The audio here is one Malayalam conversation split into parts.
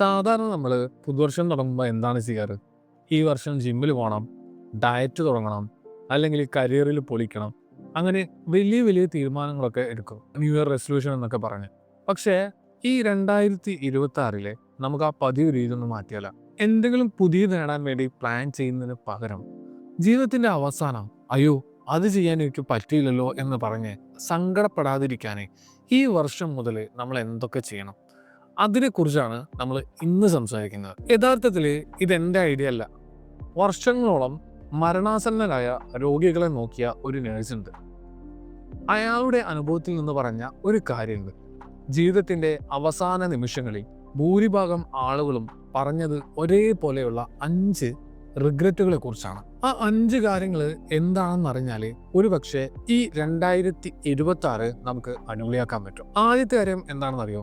സാധാരണ നമ്മൾ പുതുവർഷം തുടങ്ങുമ്പോൾ എന്താണ് ചെയ്യാറ്? ഈ വർഷം ജിമ്മിൽ പോകണം, ഡയറ്റ് തുടങ്ങണം, അല്ലെങ്കിൽ കരിയറിൽ പൊളിക്കണം. അങ്ങനെ വലിയ വലിയ തീരുമാനങ്ങളൊക്കെ എടുക്കും. ന്യൂ ഇയർ റെസൊല്യൂഷൻ എന്നൊക്കെ പറഞ്ഞ്. പക്ഷേ ഈ 2026 നമുക്ക് ആ പതിവ് രീതി ഒന്ന് മാറ്റിയാലോ? എന്തെങ്കിലും പുതിയത് നേടാൻ വേണ്ടി പ്ലാൻ ചെയ്യുന്നതിന് പകരം ജീവിതത്തിന്റെ അവസാനം അയ്യോ അത് ചെയ്യാൻ എനിക്ക് പറ്റിയില്ലല്ലോ എന്ന് പറഞ്ഞ് സങ്കടപ്പെടാതിരിക്കാനേ ഈ വർഷം മുതൽ നമ്മൾ എന്തൊക്കെ ചെയ്യണം? അതിനെക്കുറിച്ചാണ് നമ്മൾ ഇന്ന് സംസാരിക്കുന്നത്. യഥാർത്ഥത്തിൽ ഇതെന്റെ ഐഡിയ അല്ല. വർഷങ്ങളോളം മരണാസന്നരായ രോഗികളെ നോക്കിയ ഒരു നേഴ്സുണ്ട്. അയാളുടെ അനുഭവത്തിൽ നിന്ന് പറഞ്ഞ ഒരു കാര്യമുണ്ട്. ജീവിതത്തിന്റെ അവസാന നിമിഷങ്ങളിൽ ഭൂരിഭാഗം ആളുകളും പറഞ്ഞത് ഒരേപോലെയുള്ള 5 റിഗ്രറ്റുകളെ കുറിച്ചാണ്. ആ 5 കാര്യങ്ങൾ എന്താണെന്ന് അറിഞ്ഞാൽ ഒരുപക്ഷെ ഈ 2026 നമുക്ക് അടിപൊളിയാക്കാൻ പറ്റും. ആദ്യത്തെ കാര്യം എന്താണെന്നറിയോ?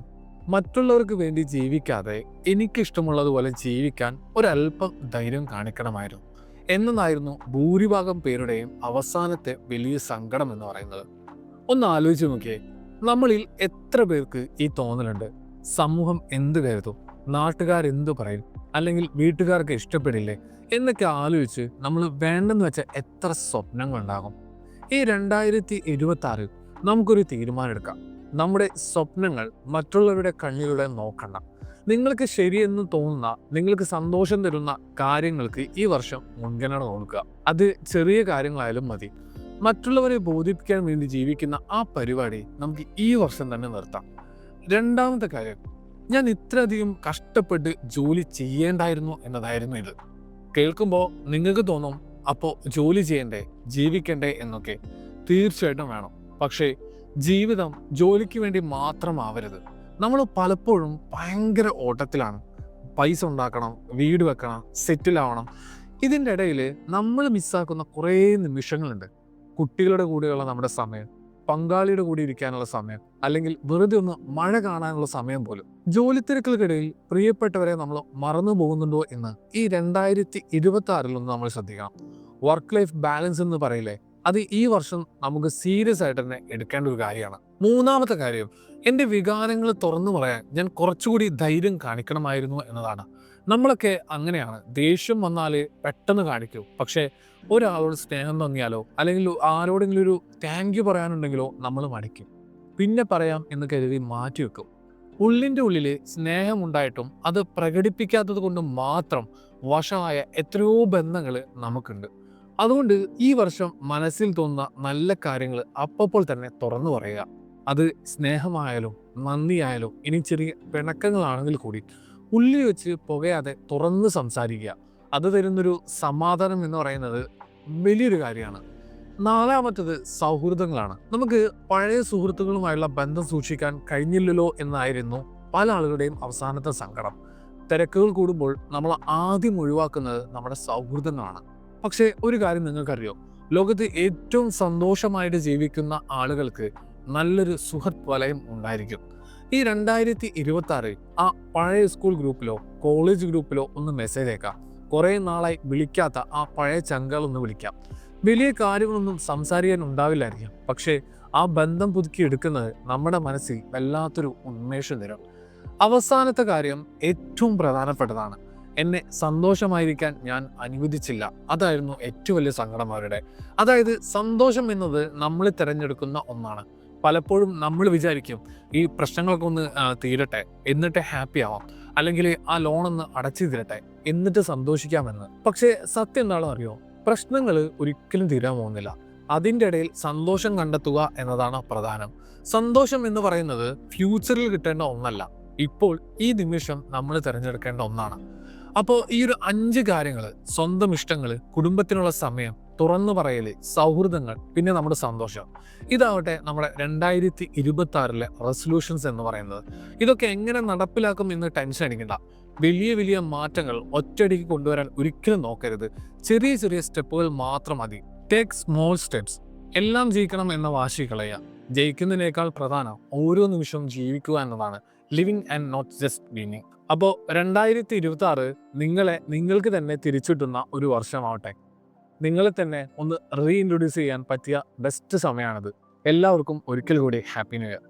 മറ്റുള്ളവർക്ക് വേണ്ടി ജീവിക്കാതെ എനിക്കിഷ്ടമുള്ളതുപോലെ ജീവിക്കാൻ ഒരല്പം ധൈര്യം കാണിക്കണമായിരുന്നു എന്നതായിരുന്നു ഭൂരിഭാഗം പേരുടെയും അവസാനത്തെ വലിയ സങ്കടം എന്ന് പറയുന്നത്. ഒന്ന് ആലോചിച്ച് നോക്കിയേ, നമ്മളിൽ എത്ര പേർക്ക് ഈ തോന്നലുണ്ട്? സമൂഹം എന്ത് കരുതും, നാട്ടുകാരെന്തു പറയും, അല്ലെങ്കിൽ വീട്ടുകാർക്ക് ഇഷ്ടപ്പെടില്ലേ എന്നൊക്കെ ആലോചിച്ച് നമ്മൾ വേണ്ടെന്ന് വെച്ച എത്ര സ്വപ്നങ്ങളുണ്ടാകും. ഈ 2026 നമുക്കൊരു തീരുമാനം എടുക്കാം. നമ്മുടെ സ്വപ്നങ്ങൾ മറ്റുള്ളവരുടെ കണ്ണിലൂടെ നോക്കണ്ട. നിങ്ങൾക്ക് ശരിയെന്ന് തോന്നുന്ന, നിങ്ങൾക്ക് സന്തോഷം തരുന്ന കാര്യങ്ങൾക്ക് ഈ വർഷം മുൻഗണന കൊടുക്കുക. അത് ചെറിയ കാര്യങ്ങളായാലും മതി. മറ്റുള്ളവരെ ബോധിപ്പിക്കാൻ വേണ്ടി ജീവിക്കുന്ന ആ പരിപാടി നമുക്ക് ഈ വർഷം തന്നെ നിർത്താം. രണ്ടാമത്തെ കാര്യം, ഞാൻ ഇത്രയധികം കഷ്ടപ്പെട്ട് ജോലി ചെയ്യേണ്ടായിരുന്നു എന്നതായിരുന്നു ഇത്. കേൾക്കുമ്പോൾ നിങ്ങൾക്ക് തോന്നും, അപ്പോൾ ജോലി ചെയ്യണ്ടേ, ജീവിക്കണ്ടേ എന്നൊക്കെ. തീർച്ചയായിട്ടും വേണം. പക്ഷേ ജീവിതം ജോലിക്ക് വേണ്ടി മാത്രമാവരുത്. നമ്മൾ പലപ്പോഴും ഭയങ്കര ഓട്ടത്തിലാണ്. പൈസ ഉണ്ടാക്കണം, വീട് വെക്കണം, സെറ്റിൽ ആവണം. ഇതിൻ്റെ ഇടയിൽ നമ്മൾ മിസ്സാക്കുന്ന കുറേ നിമിഷങ്ങളുണ്ട്. കുട്ടികളുടെ കൂടെയുള്ള നമ്മുടെ സമയം, പങ്കാളിയുടെ കൂടെ ഇരിക്കാനുള്ള സമയം, അല്ലെങ്കിൽ വെറുതെ ഒന്ന് മഴ കാണാനുള്ള സമയം പോലും. ജോലി തിരക്കുകൾക്കിടയിൽ പ്രിയപ്പെട്ടവരെ നമ്മൾ മറന്നു പോകുന്നുണ്ടോ എന്ന് ഈ 2026 നമ്മൾ ശ്രദ്ധിക്കണം. വർക്ക് ലൈഫ് ബാലൻസ് എന്ന് പറയില്ലേ, അത് ഈ വർഷം നമുക്ക് സീരിയസ് ആയിട്ട് തന്നെ എടുക്കേണ്ട ഒരു കാര്യമാണ്. മൂന്നാമത്തെ കാര്യം, എൻ്റെ വികാരങ്ങൾ തുറന്നു പറയാൻ ഞാൻ കുറച്ചുകൂടി ധൈര്യം കാണിക്കണമായിരുന്നു എന്നതാണ്. നമ്മളൊക്കെ അങ്ങനെയാണ്. ദേഷ്യം വന്നാൽ പെട്ടെന്ന് കാണിക്കും. പക്ഷേ ഒരാളോട് സ്നേഹം തോന്നിയാലോ, അല്ലെങ്കിൽ ആരോടെങ്കിലും ഒരു താങ്ക് യു പറയാനുണ്ടെങ്കിലോ നമ്മൾ മടിക്കും. പിന്നെ പറയാം എന്ന് കരുതി മാറ്റി വെക്കും. ഉള്ളിൻ്റെ ഉള്ളിൽ സ്നേഹമുണ്ടായിട്ടും അത് പ്രകടിപ്പിക്കാത്തത് കൊണ്ട് മാത്രം വശമായ എത്രയോ ബന്ധങ്ങൾ നമുക്കുണ്ട്. അതുകൊണ്ട് ഈ വർഷം മനസ്സിൽ തോന്നുന്ന നല്ല കാര്യങ്ങൾ അപ്പോൾ തന്നെ തുറന്നു പറയുക. അത് സ്നേഹമായാലും നന്ദിയായാലും ഇനി ചെറിയ പിണക്കങ്ങളാണെങ്കിൽ കൂടി ഉള്ളിൽ വെച്ച് പുകയാതെ തുറന്ന് സംസാരിക്കുക. അത് തരുന്നൊരു സമാധാനം എന്ന് പറയുന്നത് വലിയൊരു കാര്യമാണ്. നാലാമത്തത് സൗഹൃദങ്ങളാണ്. നമുക്ക് പഴയ സുഹൃത്തുക്കളുമായുള്ള ബന്ധം സൂക്ഷിക്കാൻ കഴിഞ്ഞില്ലല്ലോ എന്നായിരുന്നു പല ആളുകളുടെയും അവസാനത്തെ സങ്കടം. തിരക്കുകൾ കൂടുമ്പോൾ നമ്മൾ ആദ്യം ഒഴിവാക്കുന്നത് നമ്മുടെ സൗഹൃദങ്ങളാണ്. പക്ഷേ ഒരു കാര്യം നിങ്ങൾക്കറിയോ? ലോകത്ത് ഏറ്റവും സന്തോഷമായിട്ട് ജീവിക്കുന്ന ആളുകൾക്ക് നല്ലൊരു സുഹൃത്ത് വലയം ഉണ്ടായിരിക്കും. ഈ 2026 ആ പഴയ സ്കൂൾ ഗ്രൂപ്പിലോ കോളേജ് ഗ്രൂപ്പിലോ ഒന്ന് മെസ്സേജ് അയക്കാം. കുറേ നാളായി വിളിക്കാത്ത ആ പഴയ ചങ്കളൊന്ന് വിളിക്കാം. വലിയ കാര്യങ്ങളൊന്നും സംസാരിക്കാൻ ഉണ്ടാവില്ലായിരിക്കും, പക്ഷേ ആ ബന്ധം പുതുക്കി എടുക്കുന്നത് നമ്മുടെ മനസ്സിൽ വല്ലാത്തൊരു ഉന്മേഷം തരും. അവസാനത്തെ കാര്യം ഏറ്റവും പ്രധാനപ്പെട്ടതാണ്. എന്നെ സന്തോഷമായിരിക്കാൻ ഞാൻ അനുവദിച്ചില്ല. അതായിരുന്നു ഏറ്റവും വലിയ സങ്കടം അവരുടെ. അതായത് സന്തോഷം എന്നത് നമ്മൾ തിരഞ്ഞെടുക്കുന്ന ഒന്നാണ്. പലപ്പോഴും നമ്മൾ വിചാരിക്കും ഈ പ്രശ്നങ്ങളൊക്കെ ഒന്ന് തീരട്ടെ എന്നിട്ട് ഹാപ്പി ആവാം, അല്ലെങ്കിൽ ആ ലോണൊന്ന് അടച്ചു തീരട്ടെ എന്നിട്ട് സന്തോഷിക്കാമെന്ന്. പക്ഷേ സത്യം എന്താണെന്ന് അറിയോ? പ്രശ്നങ്ങൾ ഒരിക്കലും തീരാൻ പോകുന്നില്ല. അതിൻ്റെ ഇടയിൽ സന്തോഷം കണ്ടെത്തുക എന്നതാണ് പ്രധാനം. സന്തോഷം എന്ന് പറയുന്നത് ഫ്യൂച്ചറിൽ കിട്ടേണ്ട ഒന്നല്ല, ഇപ്പോൾ ഈ നിമിഷം നമ്മൾ തിരഞ്ഞെടുക്കേണ്ട ഒന്നാണ്. അപ്പോൾ ഈ ഒരു 5 കാര്യങ്ങൾ, സ്വന്തം ഇഷ്ടങ്ങൾ, കുടുംബത്തിനുള്ള സമയം, തുറന്നു പറയല്, സൗഹൃദങ്ങൾ, പിന്നെ നമ്മുടെ സന്തോഷം, ഇതാവട്ടെ നമ്മുടെ 2026 റെസൊല്യൂഷൻസ് എന്ന് പറയുന്നത്. ഇതൊക്കെ എങ്ങനെ നടപ്പിലാക്കും എന്ന് ടെൻഷൻ അടിക്കണ്ട. വലിയ വലിയ മാറ്റങ്ങൾ ഒറ്റയടിക്ക് കൊണ്ടുവരാൻ ഒരിക്കലും നോക്കരുത്. ചെറിയ ചെറിയ സ്റ്റെപ്പുകൾ മാത്രം മതി. Take small steps. എല്ലാം ജയിക്കണം എന്ന വാശി കളയുക. ജയിക്കുന്നതിനേക്കാൾ പ്രധാനം ഓരോ നിമിഷവും ജീവിക്കുക എന്നതാണ്. Living and not just being. അപ്പോൾ 2026 നിങ്ങൾക്ക് തന്നെ തിരിച്ചിട്ടുന്ന ഒരു വർഷമാവട്ടെ. നിങ്ങളെ തന്നെ ഒന്ന് റീഇൻട്രൊഡ്യൂസ് ചെയ്യാൻ പറ്റിയ ബെസ്റ്റ് സമയമാണിത്. എല്ലാവർക്കും ഒരിക്കൽ കൂടി ഹാപ്പി ന്യൂ ഇയർ.